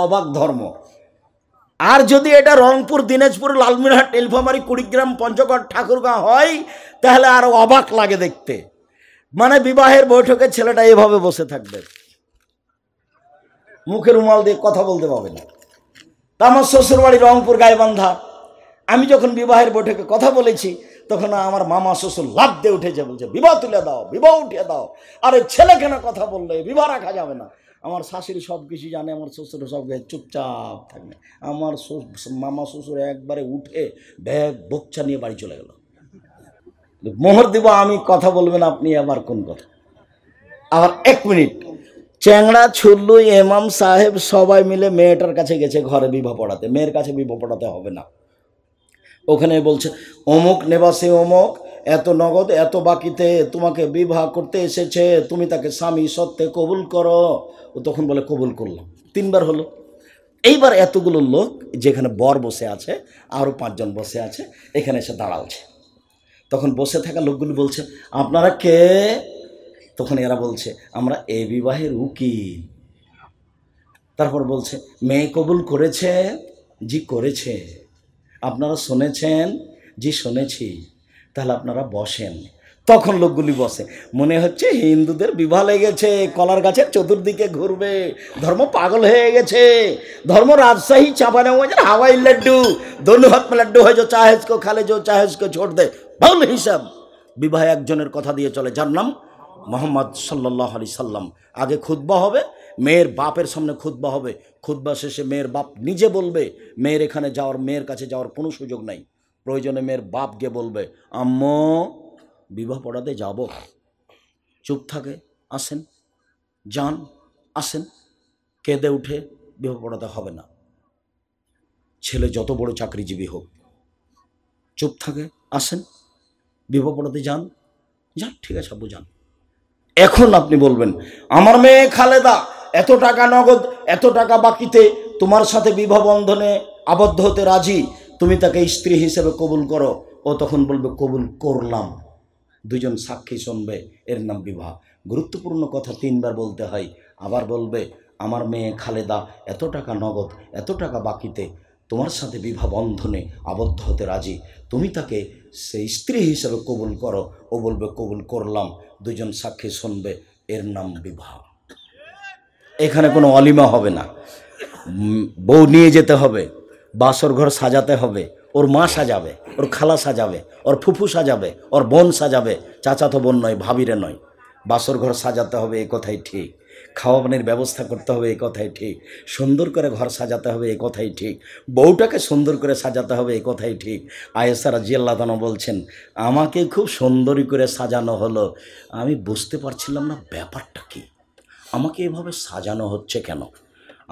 অবাক ধর্ম। আর যদি এটা রংপুর, দিনাজপুর, লালমিরহাট, নীলফামারী, কুড়িগ্রাম, পঞ্চগড়, ঠাকুরগাঁও হয় তাহলে আরো অবাক লাগে দেখতে। মানে বিবাহের বৈঠকে ছেলেটা এভাবে বসে থাকবে, মুখে রুমাল দিয়ে কথা বলতে পারবে না। তা আমার শ্বশুরবাড়ি রংপুর গাইবান্ধা। আমি যখন বিবাহের বৈঠকে কথা বলেছি তখন আমার মামা শ্বশুর লাফ দিয়ে উঠেছে, বলছে বিবাহ তুলে দাও, বিবাহ উঠিয়ে দাও। আরে ছেলে কেন কথা বললে, বিবাহ রাখা যাবে না। আমার শাশুড়ি সব কিছু জানে, আমার শ্বশুর সব চুপচাপ থাকবে। আমার মামা শ্বশুর একবারে উঠে ব্যাগ বকচা নিয়ে বাড়ি চলে গেল। মোহর দিব আমি, কথা বলবেন আপনি, আবার কোন কথা। আবার 1 মিনিট, চ্যাংড়া, ছুল্লু, ইমাম সাহেব সবাই মিলে মেয়েটার কাছে গেছে ঘরে বিবাহ পড়াতে। মেয়ের কাছে বিবাহ পড়াতে হবে না। ওখানে বলছে অমুক নেবাসে অমুক এত নগদ এত বাকিতে তোমাকে বিবাহ করতে এসেছে, তুমি তাকে স্বামী সত্ত্বে কবুল করো। ও তখন বলে কবুল করলাম। 3 বার হলো। এইবার এতগুলো লোক, যেখানে বর বসে আছে আরও 5 জন বসে আছে, এখানে এসে দাঁড়াচ্ছে। তখন বসে থাকা লোকগুলো বলছে আপনারা কে? তখন এরা বলছে আমরা এই বিবাহের উকিল। তারপর বলছে মেয়ে কবুল করেছে? জি করেছে। আপনারা শুনেছেন? জি শুনেছি। তাহলে আপনারা বসেন। তখন লোকগুলি বসে। মনে হচ্ছে হিন্দুদের বিবাহ লেগেছে, কলার গাছের চতুর্দিকে ঘুরবে, ধর্ম পাগল হয়ে গেছে। ধর্ম রাজশাহী চাঁপানেগঞ্জের হাওয়াই লাড্ডু, दोनों हाथ में लड्डू है जो चाहे इसको खा ले, जो चाहे इसको छोड़ दे, বাউল হিসাব। বিবাহ একজনের কথা দিয়ে চলে, যার নাম মোহাম্মদ সাল্লাল্লাহু আলাইহি সাল্লাম। আগে খুতবা হবে, মেয়ের বাপের সামনে খুতবা হবে। খুতবা শেষে মেয়ের বাপ নিজে বলবে, মেয়ের এখানে যাওয়ার, মেয়ের কাছে যাওয়ার কোনো সুযোগ নাই। প্রয়োজনে মেয়ের বাপ গিয়ে বলবে আম্মু বিবাহ পড়াতে যাব। চুপ থাকে, আসেন, যান, আসেন। কেঁদে উঠে বিবাহ পড়াতে হবে না। ছেলে যত বড় চাকরিজীবী হোক, চুপ থাকে, আসেন, বিবাহ পড়াতে যান, যান, ঠিক আছে আব্বু যান। এখন আপনি বলবেন আমার মেয়ে খালেদা এত টাকা নগদ এত টাকা বাকিতে তোমার সাথে বিবাহ বন্ধনে আবদ্ধ হতে রাজি, তুমি তাকে স্ত্রী হিসেবে কবুল করো। ও তখন বলবে কবুল করলাম। 2 জন সাক্ষী শুনবে, এর নাম বিবাহ। গুরুত্বপূর্ণ কথা 3 বার বলতে হয়। আবার বলবে আমার মেয়ে খালেদা এত টাকা নগদ এত টাকা বাকিতে তোমার সাথে বিবাহ বন্ধনে আবদ্ধ হতে রাজি, তুমি তাকে সেই স্ত্রী হিসেবে কবুল করো। ও বলবে কবুল করলাম। 2 জন সাক্ষী শুনবে, এর নাম বিবাহ। এখানে কোনো অলিমা হবে না। বউ নিয়ে যেতে হবে, বাসর ঘর সাজাতে হবে, ওর মা সাজাবে, ওর খালা সাজাবে, ওর ফুফু সাজাবে, ওর বোন সাজাবে, চাচাতো বোন নয়, ভাবিরে নয়। বাসর ঘর সাজাতে হবে, এ কথাই ঠিক। খাওয়া পানির ব্যবস্থা করতে হবে, এ কথাই ঠিক। সুন্দর করে ঘর সাজাতে হবে, এ কথাই ঠিক। বউটাকে সুন্দর করে সাজাতে হবে, এ কথাই ঠিক। আয়েশা রাদিয়াল্লাহু আনহা বলছেন আমাকে খুব সুন্দরী করে সাজানো হলো, আমি বুঝতে পারছিলাম না ব্যাপারটা কি, আমাকে এভাবে সাজানো হচ্ছে কেন।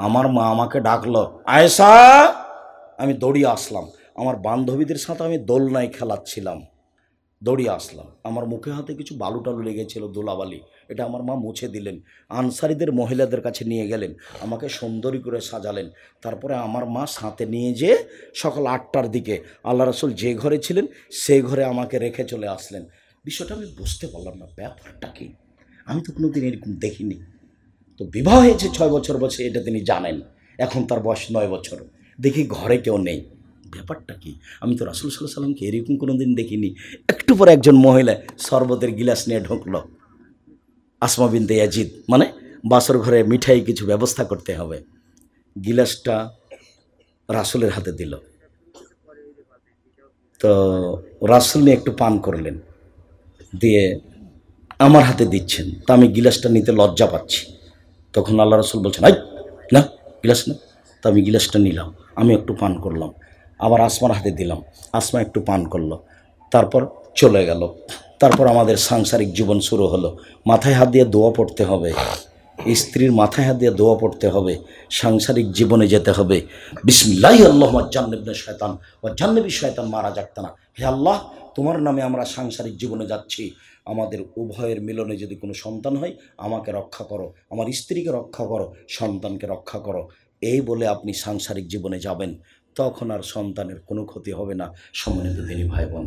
আমার মা আমাকে ডাকলো আয়েশা, আমি দৌড়িয়ে আসলাম। আমার বান্ধবীদের সাথে আমি দোলনায় খেলাচ্ছিলাম, দৌড়িয়ে আসলাম। আমার মুখে হাতে কিছু বালু টালু লেগেছিল, দোলাবালি, এটা আমার মা মুছে দিলেন। আনসারীদের মহিলাদের কাছে নিয়ে গেলেন, আমাকে সুন্দরী করে সাজালেন। তারপরে আমার মা সাথে নিয়ে যেয়ে সকাল 8টার দিকে আল্লাহ রাসূল যে ঘরে ছিলেন সেই ঘরে আমাকে রেখে চলে আসলেন। বিষয়টা আমি বুঝতে পারলাম না ব্যাপারটা কি, আমি তো কোনোদিন এরকম দেখিনি। তো বিবাহ হয়েছে 6 বছর বয়সে, এটা তিনি জানেন। এখন তার বয়স 9 বছর। দেখি ঘরে কেউ নেই, ব্যাপারটা কি, আমি তো রাসূল সাল্লাল্লাহু আলাইহি সাল্লামকে এরকম কোনো দিন দেখিনি। একটু পরে একজন মহিলা শরবতের গিলাস নিয়ে ঢুকলো। আসমা বিনতে ইয়াজিদ, মানে বাসর ঘরে মিঠাই কিছু ব্যবস্থা করতে হবে। গিলাসটা রাসূলের হাতে দিল, তো রাসূল নিয়ে একটু পান করলেন, দিয়ে আমার হাতে দিচ্ছেন। তা আমি গিলাসটা নিতে লজ্জা পাচ্ছি। তখন আল্লাহ রাসূল বলছেন আই না, গিলাস না। তো আমি গিলাসটা নিলাম, আমি একটু পান করলাম, আবার আসমার হাতে দিলাম, আসমা একটু পান করলো, তারপর চলে গেল। তারপর আমাদের সাংসারিক জীবন শুরু হলো। মাথায় হাত দিয়ে দোয়া পড়তে হবে, স্ত্রীর মাথায় হাত দিয়ে দোয়া পড়তে হবে, সাংসারিক জীবনে যেতে হবে বিসমিল্লাহি আল্লাহুম্মা জান্নিবনা শায়তান ওয়া জান্নিবি শায়তান মা রাযাকতানা। হে আল্লাহ, তোমার নামে আমরা সাংসারিক জীবনে যাচ্ছি, আমাদের উভয়ের মিলনে যদি কোনো সন্তান হয় আমাকে রক্ষা করো, আমার স্ত্রীকে রক্ষা করো, সন্তানকে রক্ষা করো। এই বলে আপনি সাংসারিক জীবনে যাবেন, তখন আর সন্তানের কোনো ক্ষতি হবে না। সম্মানিত দিনী ভাই বোন।